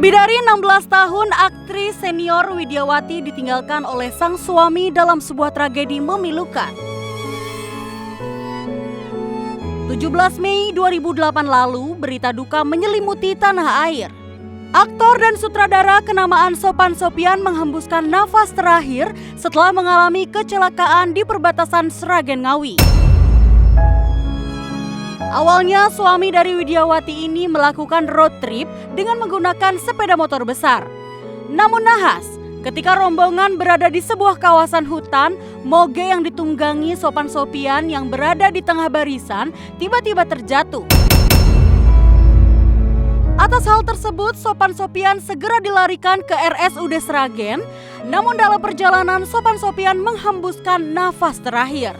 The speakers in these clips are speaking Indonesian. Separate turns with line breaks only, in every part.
Lebih dari 16 tahun, aktris senior Widyawati ditinggalkan oleh sang suami dalam sebuah tragedi memilukan. 17 Mei 2008 lalu, berita duka menyelimuti tanah air. Aktor dan sutradara kenamaan Sophan Sophian menghembuskan nafas terakhir setelah mengalami kecelakaan di perbatasan Sragen Ngawi. Awalnya suami dari Widyawati ini melakukan road trip dengan menggunakan sepeda motor besar. Namun nahas, ketika rombongan berada di sebuah kawasan hutan, moge yang ditunggangi Sophan Sophian yang berada di tengah barisan tiba-tiba terjatuh. Atas hal tersebut, Sophan Sophian segera dilarikan ke RSUD Sragen. Namun dalam perjalanan, Sophan Sophian menghembuskan nafas terakhir.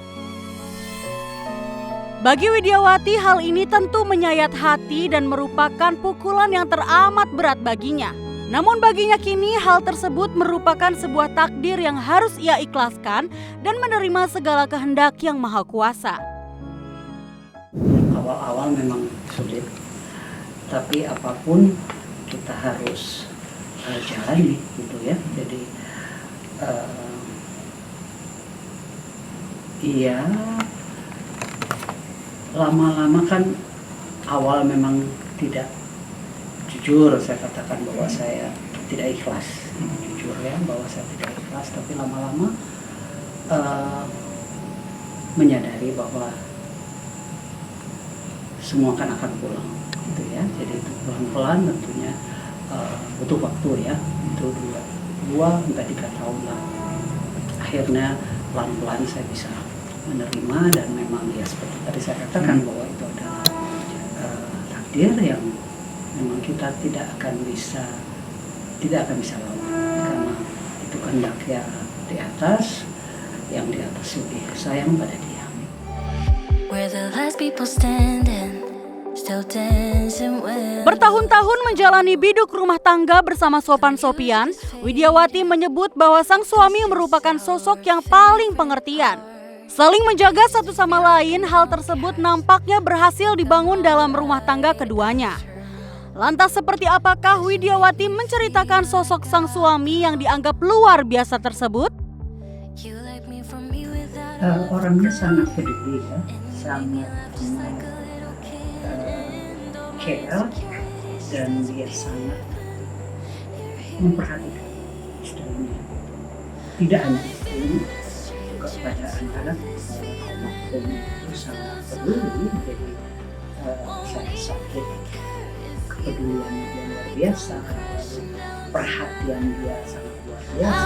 Bagi Widyawati, hal ini tentu menyayat hati dan merupakan pukulan yang teramat berat baginya. Namun baginya kini hal tersebut merupakan sebuah takdir yang harus ia ikhlaskan dan menerima segala kehendak Yang Maha Kuasa.
Awal-awal memang sulit, tapi apapun kita harus jalani gitu ya. Jadi iya, lama-lama kan awal memang tidak jujur, saya katakan bahwa saya tidak ikhlas, jujur ya bahwa saya tidak ikhlas, tapi lama-lama menyadari bahwa semua kan akan pulang gitu ya. Jadi itu pelan-pelan tentunya butuh waktu ya, itu 2 hingga 3 tahun lah. Akhirnya pelan-pelan saya bisa menerima, dan memang ya seperti tadi saya katakan bahwa itu adalah takdir yang memang kita tidak akan bisa lawan, karena itu kehendak yang di atas lebih sayang pada dia.
Bertahun-tahun menjalani biduk rumah tangga bersama Sophan Sophian, Widyawati menyebut bahwa sang suami merupakan sosok yang paling pengertian. Saling menjaga satu sama lain, hal tersebut nampaknya berhasil dibangun dalam rumah tangga keduanya. Lantas seperti apakah Widyawati menceritakan sosok sang suami yang dianggap luar biasa tersebut?
Orangnya sangat peduli ya, sangat care, dan dia sangat memperhatikan istrinya. Tidak hanya istrinya, juga pada anak-anak, almarhum itu sangat peduli. Jadi saya sakit, kepeduliannya dia luar biasa, perhatian dia sangat luar biasa.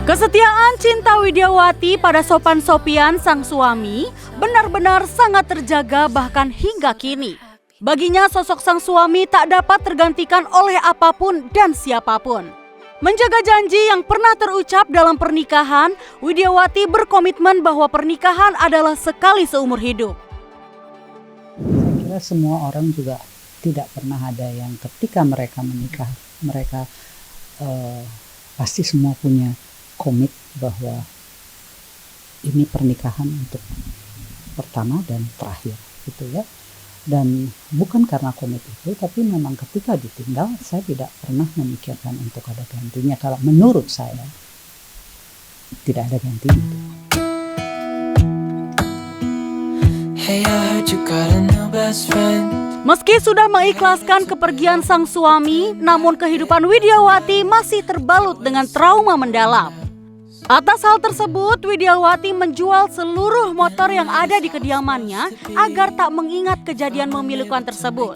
Kesetiaan cinta Widyawati pada Sophan Sophian sang suami benar-benar sangat terjaga bahkan hingga kini. Baginya sosok sang suami tak dapat tergantikan oleh apapun dan siapapun. Menjaga janji yang pernah terucap dalam pernikahan, Widyawati berkomitmen bahwa pernikahan adalah sekali seumur hidup.
Saya kira semua orang juga tidak pernah ada yang ketika mereka menikah, mereka pasti semua punya komit bahwa ini pernikahan untuk pertama dan terakhir gitu ya. Dan bukan karena komit itu, tapi memang ketika ditinggal saya tidak pernah memikirkan untuk ada gantinya. Kalau menurut saya tidak ada gantinya.
Hey, I heard you got a new best friend. Meski sudah mengikhlaskan kepergian sang suami, namun kehidupan Widyawati masih terbalut dengan trauma mendalam. Atas hal tersebut, Widyawati menjual seluruh motor yang ada di kediamannya agar tak mengingat kejadian memilukan tersebut.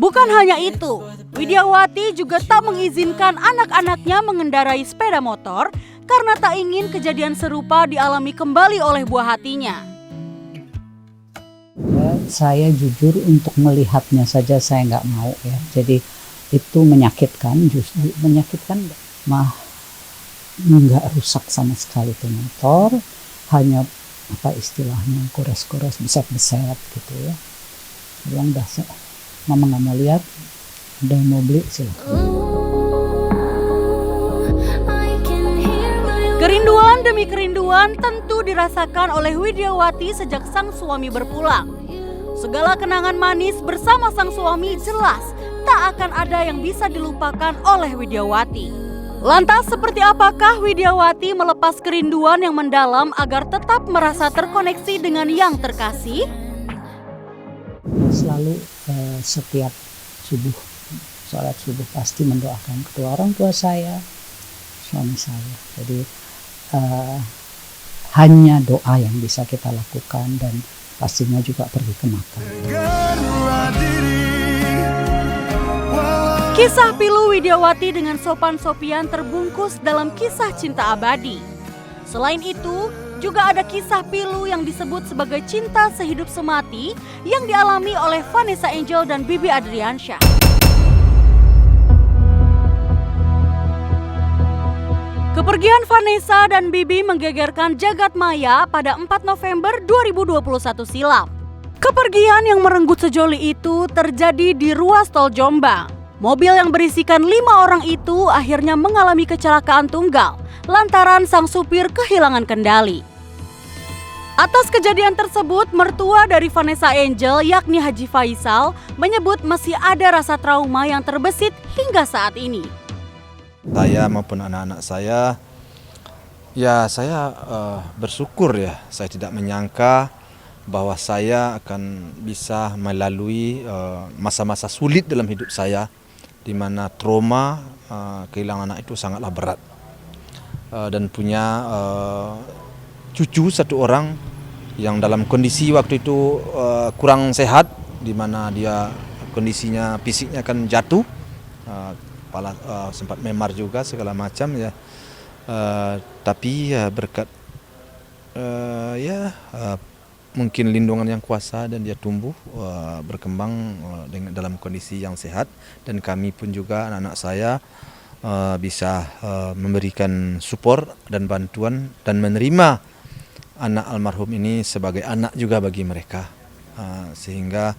Bukan hanya itu, Widyawati juga tak mengizinkan anak-anaknya mengendarai sepeda motor karena tak ingin kejadian serupa dialami kembali oleh buah hatinya.
Saya jujur untuk melihatnya saja saya nggak mau ya. Jadi itu menyakitkan, justru menyakitkan nggak rusak sama sekali itu motor, hanya apa istilahnya kores-kores beset-beset gitu ya. Bilang dah, mama nggak mau lihat, ada yang mau beli silakan.
Kerinduan demi kerinduan tentu dirasakan oleh Widyawati sejak sang suami berpulang. Segala kenangan manis bersama sang suami jelas tak akan ada yang bisa dilupakan oleh Widyawati. Lantas seperti apakah Widyawati melepas kerinduan yang mendalam agar tetap merasa terkoneksi dengan yang terkasih?
Selalu setiap sholat subuh pasti mendoakan kedua orang tua saya, suami saya. Jadi hanya doa yang bisa kita lakukan dan pastinya juga pergi ke makam.
Kisah pilu Widyawati dengan Sopan Sophian terbungkus dalam kisah cinta abadi. Selain itu, juga ada kisah pilu yang disebut sebagai cinta sehidup semati yang dialami oleh Vanessa Angel dan Bibi Adriansyah. Kepergian Vanessa dan Bibi menggegerkan jagat maya pada 4 November 2021 silam. Kepergian yang merenggut sejoli itu terjadi di ruas tol Jombang. Mobil yang berisikan 5 orang itu akhirnya mengalami kecelakaan tunggal lantaran sang supir kehilangan kendali. Atas kejadian tersebut, mertua dari Vanessa Angel yakni Haji Faisal menyebut masih ada rasa trauma yang terbesit hingga saat ini.
Saya maupun anak-anak saya, saya bersyukur ya, saya tidak menyangka bahwa saya akan bisa melalui masa-masa sulit dalam hidup saya, di mana trauma kehilangan anak itu sangatlah berat, dan punya cucu satu orang yang dalam kondisi waktu itu kurang sehat, di mana dia kondisinya fisiknya kan jatuh, kepala sempat memar juga segala macam ya, tapi berkat mungkin lindungan yang kuasa dan dia tumbuh berkembang dengan dalam kondisi yang sehat, dan kami pun juga anak-anak saya bisa memberikan support dan bantuan dan menerima anak almarhum ini sebagai anak juga bagi mereka, sehingga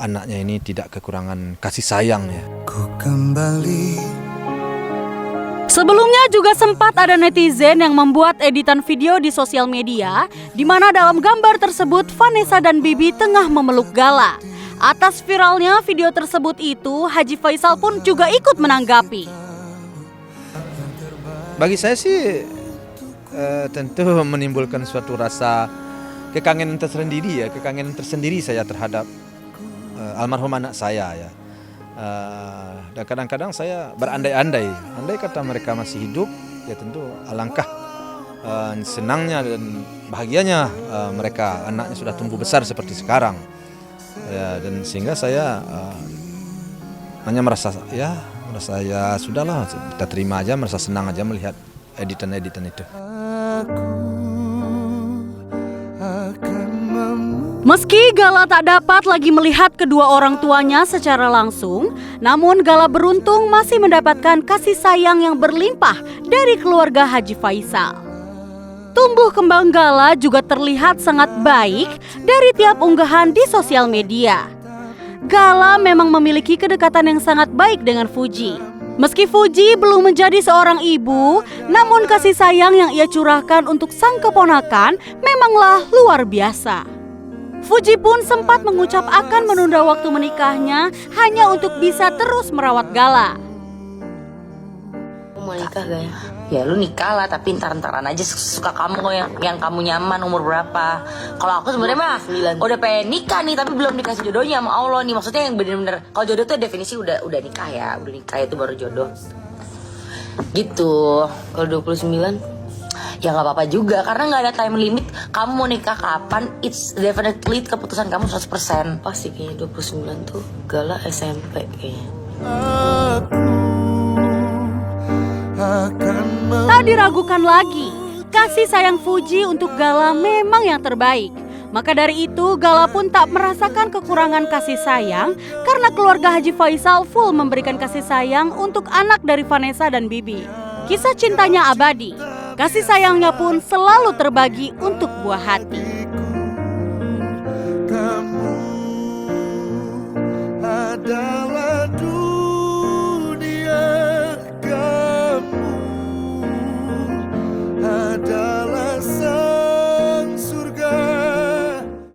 anaknya ini tidak kekurangan kasih sayang ya.
Ku kembali.
Sebelumnya juga sempat ada netizen yang membuat editan video di sosial media di mana dalam gambar tersebut Vanessa dan Bibi tengah memeluk Gala. Atas viralnya video tersebut itu, Haji Faisal pun juga ikut menanggapi.
Bagi saya sih tentu menimbulkan suatu rasa kekangenan tersendiri saya terhadap almarhum anak saya ya. Dan kadang-kadang saya berandai-andai, andai kata mereka masih hidup, ya tentu alangkah senangnya dan bahagianya mereka, anaknya sudah tumbuh besar seperti sekarang ya, dan sehingga saya hanya merasa ya sudahlah, kita terima aja, merasa senang aja melihat editan-editan itu.
Meski Gala tak dapat lagi melihat kedua orang tuanya secara langsung, namun Gala beruntung masih mendapatkan kasih sayang yang berlimpah dari keluarga Haji Faisal. Tumbuh kembang Gala juga terlihat sangat baik dari tiap unggahan di sosial media. Gala memang memiliki kedekatan yang sangat baik dengan Fuji. Meski Fuji belum menjadi seorang ibu, namun kasih sayang yang ia curahkan untuk sang keponakan memanglah luar biasa. Fuji pun sempat mengucap akan menunda waktu menikahnya hanya untuk bisa terus merawat Gala.
Mau nikah gak ya? Ya lu nikah lah, tapi ntar-ntaran aja suka kamu yang kamu nyaman. Umur berapa? Kalau aku sebenarnya mah udah pengen nikah nih, tapi belum dikasih jodohnya sama Allah nih. Maksudnya yang bener-bener, kalau jodoh tuh definisi udah nikah ya, udah nikah itu baru jodoh. Gitu. Kalau 29 ya gak apa-apa juga, karena gak ada time limit. Kamu mau nikah kapan, it's definitely keputusan kamu 100%. Pasti kayaknya 29 tuh Gala SMP kayaknya.
Tak diragukan lagi, kasih sayang Fuji untuk Gala memang yang terbaik. Maka dari itu Gala pun tak merasakan kekurangan kasih sayang karena keluarga Haji Faisal full memberikan kasih sayang untuk anak dari Vanessa dan Bibi. Kisah cintanya abadi. Kasih sayangnya pun selalu terbagi untuk buah hati.
Kamu adalah